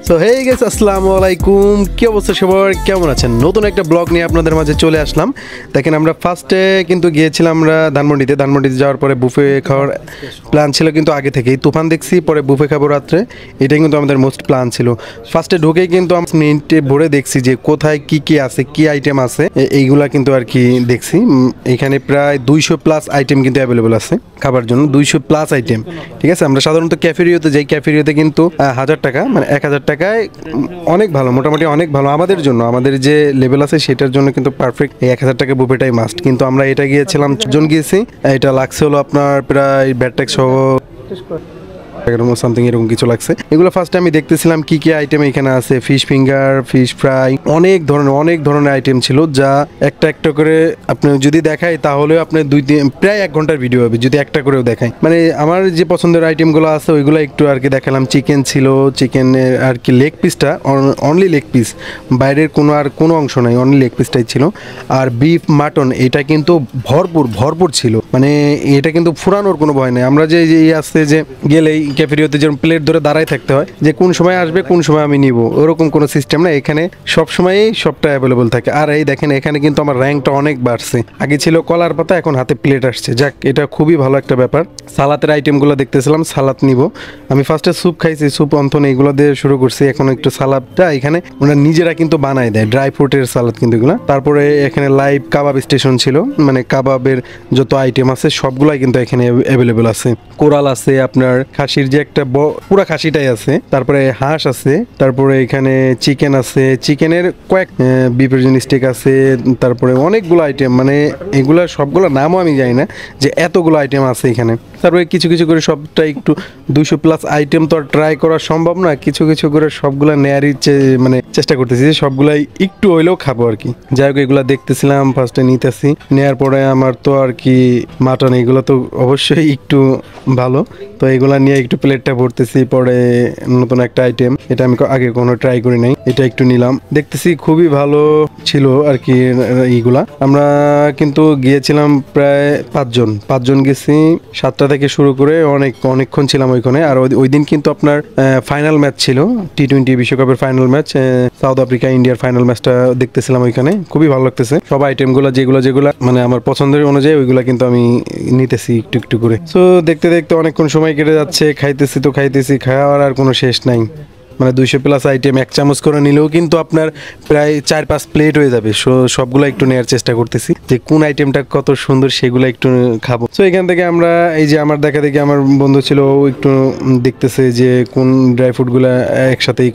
তো hey guys, আসসালামু আলাইকুম। কি অবস্থা সবার, কেমন আছেন? নতুন একটা ব্লগ নিয়ে আপনাদের মাঝে চলে আসলাম। দেখেন, আমরা ফার্স্টে কিন্তু গিয়েছিলাম আমরা ধানমন্ডিতে যাওয়ার পরে বুফে খাওয়ার প্ল্যান ছিল, কিন্তু আগে থেকেই তুফান দেখছি, পরে বুফে খাবো রাত্রে। এটাই কিন্তু আমাদের মোস্ট প্ল্যান ছিল। ফার্স্টে ঢুকেই কিন্তু আমরা মিনিটে ভরে দেখছি যে কোথায় কি কি আছে, কি আইটেম আছে, এইগুলা কিন্তু আর কি দেখছি। এখানে প্রায় 200+ আইটেম কিন্তু অ্যাভেলেবল আছে খাবার জন্য, 200+ আইটেম। ঠিক আছে, আমরা সাধারণত ক্যাফেরিওতে যাই, ক্যাফেরিওতে কিন্তু 1000 টাকা, মানে 1000 টাকায় অনেক ভালো, মোটামুটি অনেক ভালো আমাদের জন্য, আমাদের যে লেভেল আছে সেটার জন্য কিন্তু পারফেক্ট। এই 1000 টাকা বুফেটাই মাস্ট। কিন্তু আমরা এটা গিয়েছিলাম, 4 জন গিয়েছি। এটা লাগছে হলো আপনার প্রায় ব্যাট ট্যাক্স সহ সামথিং এরকম কিছু লাগছে। এগুলো ফার্স্টে আমি দেখতেছিলাম কি কি আইটেম এখানে আছে। ফিশ ফিঙ্গার, ফিশ ফ্রাই, অনেক ধরনের আইটেম ছিল, যা একটা একটা করে আপনি যদি দেখাই তাহলে আপনি প্রায় 1 ঘন্টার ভিডিও হবে যদি একটা করেও দেখাই। মানে আমার যে পছন্দের আইটেমগুলো আছে ওইগুলো একটু আর কি দেখালাম। চিকেন ছিল, চিকেনের আর কি লেগ পিসটা, অনলি লেগ পিস, বাইরের কোনো অংশ নাই, অনলি লেগ পিসটাই ছিল। আর বিফ মাটন এটা কিন্তু ভরপুর ছিল, মানে এটা কিন্তু ফুরানোর কোনো ভয় নেই। আমরা যে আসছে যে গেলেই ক্যাফেরিওতে যেরকম প্লেট ধরে দাঁড়ায় থাকতে হয়, যে কোন সময় আসবে কোন সময় আমি নিব, ওরকম কোনো সিস্টেম না। এখানে সব সময়ই সবটা অ্যাভেলেবল থাকে। আর এই দেখেন, এখানে কিন্তু আমার র্যাঙ্কটা অনেক বাড়ছে। আগে ছিল কলার পাতা, এখন হাতে প্লেট আসছে। যাক, এটা খুবই ভালো একটা ব্যাপার। সালাতের আইটেমগুলো দেখতেছিলাম, সালাদ নিব। আমি ফার্স্টে স্যুপ খাইছি, স্যুপ অন্থন এইগুলো দিয়ে শুরু করছি। এখন একটু সালাদটা এখানে ওরা নিজেরা কিন্তু বানায় দেয়, ড্রাই ফ্রুটের সালাদ কিন্তু এগুলো। তারপরে এখানে লাইভ কাবাব স্টেশন ছিল, মানে কাবাবের যত আইটেম আছে সবগুলাই কিন্তু এখানে অ্যাভেলেবেল আছে। কোরাল আছে, আপনার খাসির যে একটা পুরা খাসিটাই আছে, তারপরে হাঁস আছে, তারপরে এখানে চিকেন আছে, চিকেনের কয়েক বিফের স্টেক আছে, তারপরে অনেকগুলো আইটেম, মানে এগুলা সবগুলো নামও আমি জানি না যে এতগুলো আইটেম আছে এখানে। তারপরে কিছু কিছু করে সবটা একটু 200+ আইটেম তো আর ট্রাই করা সম্ভব না, কিছু কিছু করে সবগুলা নেয়ারই মানে চেষ্টা করতেছি যে সবগুলাই একটু হইলেও খাবো আর কি। যাই হোক, এগুলা দেখতেছিলাম, ফার্স্টে নিতেছি। নেয়ার পরে আমার তো আর কি মাটন, এগুলো তো অবশ্যই একটু ভালো, তো এগুলা নিয়ে একটু প্লেটটা ভরতেছি। পরে নতুন একটা আইটেম, এটা আমি আগে কোনো ট্রাই করি নাই, এটা একটু নিলাম। দেখতেছি খুবই ভালো ছিল আর কি এইগুলা। আমরা কিন্তু গিয়েছিলাম প্রায় 5 জন গেছি। 7টা থেকে শুরু করে অনেকক্ষণ ছিলাম ওইখানে। আর ওই দিন কিন্তু আপনার ফাইনাল ম্যাচ ছিল, T20 বিশ্বকাপের ফাইনাল ম্যাচ, সাউথ আফ্রিকা ইন্ডিয়ার ফাইনাল ম্যাচটা দেখতেছিলাম ওইখানে। খুবই ভালো লাগতেছে। সব আইটেমগুলো যেগুলো মানে আমার পছন্দের অনুযায়ী ওইগুলা কিন্তু আমি নিতেছি একটু একটু করে। সো দেখতে দেখতে অনেকক্ষণ সময় কেটে যাচ্ছে, খাইতেছি, খাওয়ার আর কোনো শেষ নাই। মানে 200+ আইটেম 1 চামচ করে নিলেও কিন্তু আপনার প্রায় 4-5 প্লেট হয়ে যাবে। সবগুলো একটু নেওয়ার চেষ্টা করতেছি যে কোন আইটেমটা কত সুন্দর, সেগুলো একটু খাবো। সো এখান থেকে আমরা এই যে আমার দেখি আমার বন্ধু ছিল, ও একটু দেখতেছে যে কোন ড্রাই ফ্রুটগুলো একসাথেই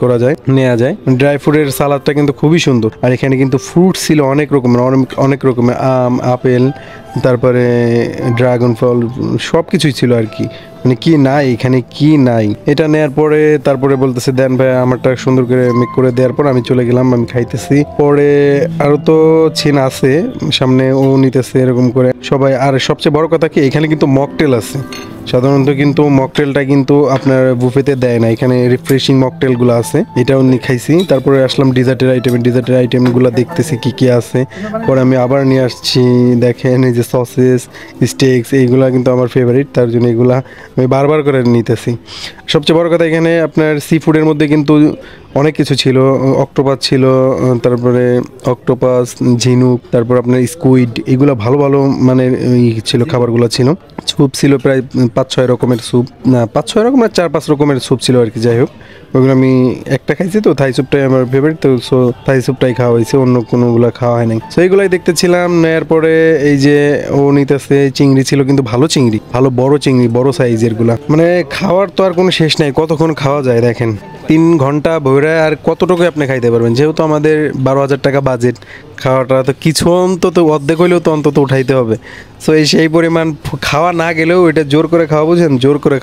নেওয়া যায়। ড্রাই ফ্রুটের সালাদটা কিন্তু খুবই সুন্দর। আর এখানে কিন্তু ফ্রুট ছিল অনেক রকমের, আম, আপেল, তারপরে ড্রাগন ফল, সব কিছুই ছিল আর কি। মানে কি নাই এখানে, কি নাই। এটা নেয়ার পরে তারপরে বলতেছে দেন ভাই আমারটা সুন্দর করে মেক করে দেওয়ার পর আমি চলে গেলাম, আমি খাইতেছি। পরে আরো তো ছিন আছে সামনে, ও নিতেছে এরকম করে সবাই। আর সবচেয়ে বড় কথা কি, এখানে কিন্তু মকটেল আছে। সাধারণত কিন্তু মকটেলটা কিন্তু আপনার বুফেতে দেয় না, এখানে রিফ্রেশিং মকটেলগুলো আছে, এটাও খাইছি। তারপরে আসলাম ডিজার্টের আইটেমগুলো দেখতেছি কি কি আছে। পরে আমি আবার নিয়ে আসছি, দেখেন এই যে সসেস, স্টেকস, এইগুলা কিন্তু আমার ফেভারিট, তার জন্য এগুলা আমি বারবার করে নিতেছি। সবচেয়ে বড় কথা, এখানে আপনার সি ফুডের মধ্যে কিন্তু অনেক কিছু ছিল। অক্টোপাস ছিল, তারপরে অক্টোপাস, ঝিনুক, তারপর আপনার স্কুইড, এগুলো ভালো মানে ছিল, খাবারগুলো ছিল। স্যুপ ছিল প্রায় 5-6 রকমের স্যুপ, না 5-6 রকমের, 4-5 রকমের স্যুপ ছিল আর কি। যাই হোক, ওইগুলো আমি একটা খাইছি, তো থাই স্যুপটাই আমার ফেভারিট, তো সো থাই স্যুপটাই খাওয়া হয়েছে, অন্য কোনোগুলো খাওয়া হয় নাই। সো এইগুলাই দেখতেছিলাম। নেয়ার পরে এই যে ও নিতেছে, চিংড়ি ছিল কিন্তু ভালো চিংড়ি, ভালো বড় চিংড়ি, বড় সাইজের গুলা। মানে খাওয়ার তো আর কোনো শেষ নাই, কতক্ষণ খাওয়া যায় দেখেন। 3 ঘন্টা ভরে আর কতটুকু আপনি খাইতে পারবেন। যেহেতু আমাদের 12,000 টাকা বাজেট, খাওয়াটা তো কিছু অন্তত অর্ধেক হইলেও তো অন্তত উঠাইতে হবে। সো সেই পরিমাণ খাওয়া না গেলেও এটা জোর করে খাওয়া, বুঝেন, জোর করে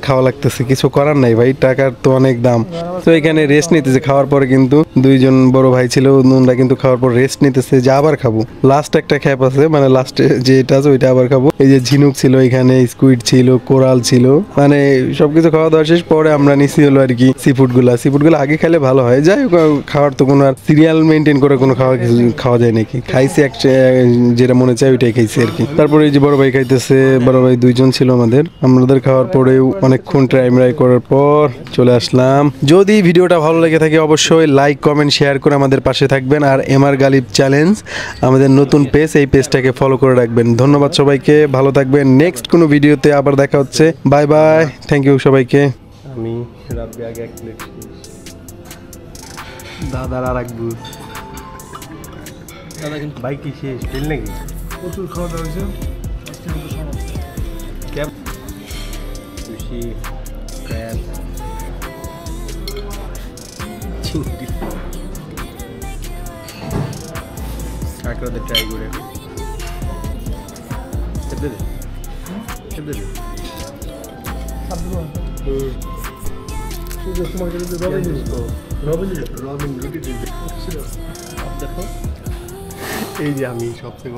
খাওয়া লাগতেছে, কিছু করার নাই ভাই, টাকার তো অনেক দাম। তো এখানে রেস্ট নিতেছে খাওয়ার পরে, কিন্তু 2 জন বড় ভাই ছিল, ওনারা কিন্তু খাওয়ার পর রেস্ট নিতেছে যে আবার খাবো। লাস্ট একটা খ্যাপ আছে, মানে লাস্টে যেটা আছে ওইটা আবার খাবো। এই যে ঝিনুক ছিল এখানে, স্কুইড ছিল, কোরাল ছিল, মানে সবকিছু খাওয়া দাওয়া শেষ। পরে আমরা নিছি হলো আর কি সি ফুডগুলো আগে খেলে ভালো হয়। যাই হোক, খাওয়ার তো কোনো আর সিরিয়াল মেনটেন করে কোনো খাওয়া কিছু খাওয়া যায় নাকি, খাইছি একটা যেটা মনে চায় ওইটাই খাইছি আর কি। তারপরে এই যে বড় ভাই খাইতেছে, বড় ভাই দুইজন ছিল আমাদের খাওয়ার পরেও অনেকক্ষণ ট্রাই করার পর চলে আসলাম। যদি ভিডিওটা ভালো লেগে থাকে অবশ্যই লাইক কমেন্ট শেয়ার করে আমাদের পাশে থাকবেন। আর এমআর গালিব চ্যালেঞ্জ আমাদের নতুন পেজ, এই পেজটাকে ফলো করে রাখবেন। ধন্যবাদ সবাইকে, ভালো থাকবেন। নেক্সট কোনো ভিডিওতে আবার দেখা হচ্ছে। বাই বাই, থ্যাংক ইউ সবাইকে। আমি রাব্বি আগে এক প্লেট দাদার আর এক বুথ দাদা কিন্তু বাইক কি শেষ ফেল নাকি প্রচুর খাওয়া দাওয়া হয়েছে ক্যাব সুশি ক্র্যাব চিংড়ি কাঁকড়াতে ট্রাই করে খেতে দে খেতে দে রবিন রুটি দেখো এই যে আমি সবথেকে